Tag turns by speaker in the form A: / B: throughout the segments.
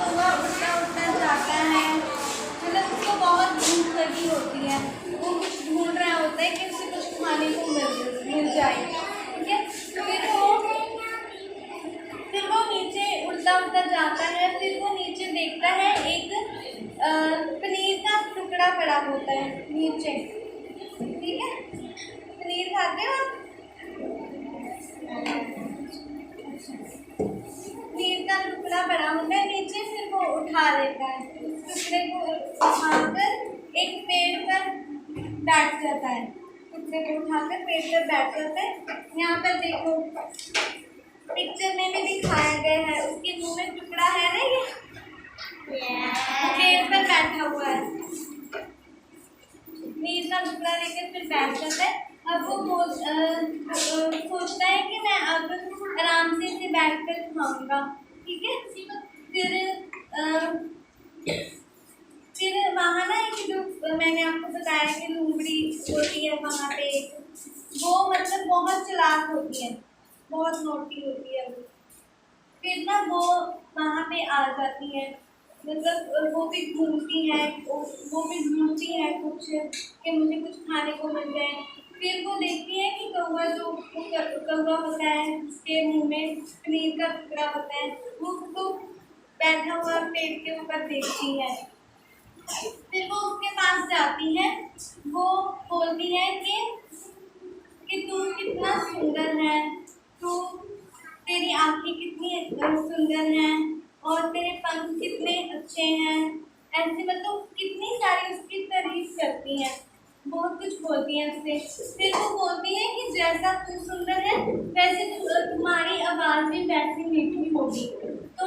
A: कौवा उड़ता उड़ता जाता है, मतलब उसको बहुत भूख लगी होती है, वो कुछ ढूंढ रहा होता है कि उसे कुछ खाने को मिल जाए। ठीक है, फिर वो नीचे उड़ता उड़ता जाता है। फिर वो नीचे देखता है एक पनीर का टुकड़ा पड़ा होता है नीचे। ठीक है, पनीर खाते हो आप? पनीर का टुकड़ा पड़ा होता है नीचे। फिर वो उठा लेता है, टुकड़े को उठाकर एक पेड़ पर बैठ जाता है। टुकड़े को उठाकर पेड़ पर बैठ जाता है। यहाँ पर देखो, पिक्चर में भी दिखाया गया है, उसके मुंह में टुकड़ा है ना, ये पेड़ पर बैठा हुआ है। पनीर का टुकड़ा लेकर फिर बैठ जाता है। अब वो सोचता है कि मैं अब आराम से इसे बैठ कर खाऊंगा। ठीक है, फिर वहाँ ना एक जो मैंने आपको बताया कि लोमड़ी होती है वहाँ पे, वो मतलब बहुत चालाक होती है, बहुत नोटी होती है वो। फिर ना वो वहाँ पे आ जाती है, मतलब वो भी घूमती है, वो भी ढूंढती है कुछ कि मुझे कुछ खाने को मिल जाए। फिर वो देखती है कि कौवा कौवा होता है, उसके मुंह में पनीर का टुकड़ा होता है, वो उसको बैठा हुआ पेड़ के ऊपर देखती है। फिर वो उसके पास जाती है, वो बोलती है कि तू कितना सुंदर है, तू तेरी आंखें कितनी सुंदर हैं और तेरे पंख कितने अच्छे हैं। ऐसे मतलब कितनी सारी उसकी तारीफ करती हैं, बहुत कुछ बोलती हैं उससे। फिर वो बोलती है कि जैसा तू सुंदर है वैसे तुम्हारी आवाज़ भी वैसी मीठी होगी। तो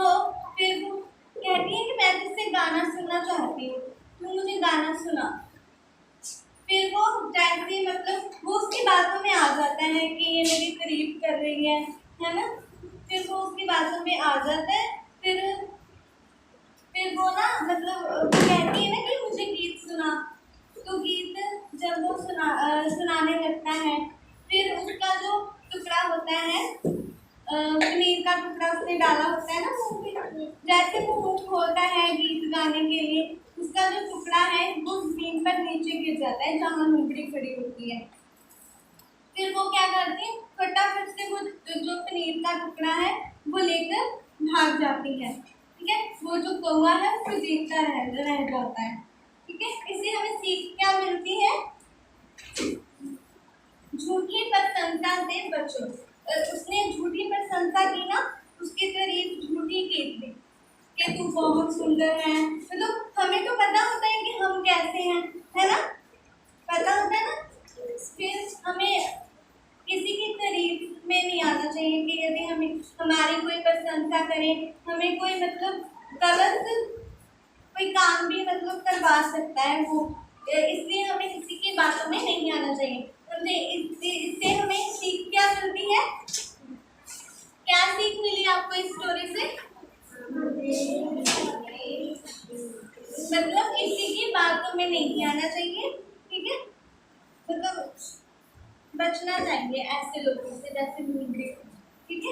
A: फिर वो कहती है कि मैं तुझसे गाना सुनना चाहती हूँ, तू मुझे गाना सुना। फिर वो जैसे मतलब वो उसकी बातों में आ जाता है कि ये मेरी तारीफ कर रही है ना। फिर वो उसकी बातों में आ जाता है। फिर वो ना मतलब कहती है ना कि मुझे गीत सुना। तो गीत जब वो सुनाने लगता है, फिर उसका जो टुकड़ा होता है, पनीर का टुकड़ा उसने डाला होता है ना मुंह में, जैसे वो मुंह खोलता है गीत गाने के लिए, उसका जो टुकड़ा है वो जमीन पर नीचे गिर जाता है जहाँ लोमड़ी खड़ी होती है। फिर वो क्या करती है, फटाफट से वो जो पनीर का टुकड़ा है वो लेकर भाग जाती है। ठीक है, वो जो कौवा है वो जीता रह जाता है। ठीक है, इससे हमें सीख क्या मिलती है? झूठी प्रशंसा से बचो। उसने झूठी प्रशंसा की ना, उसकी तारीफ झूठी की थी कि तू बहुत सुंदर है। मतलब हमें तो पता होता है कि हम कैसे हैं, है ना, पता होता है ना। फिर हमें किसी की तारीफ में नहीं आना चाहिए कि यदि हमें हमारी कोई प्रशंसा करे, हमें कोई मतलब गलत कोई काम भी मतलब करवा सकता है वो, इसलिए हमें किसी की बातों में नहीं आना चाहिए। इससे हमें सीख क्या मिलती है? क्या सीख मिली आपको इस स्टोरी से? मतलब किसी की बातों में नहीं आना चाहिए। ठीक है, मतलब बचना चाहिए ऐसे लोगों से जैसे लोमड़ी। ठीक है।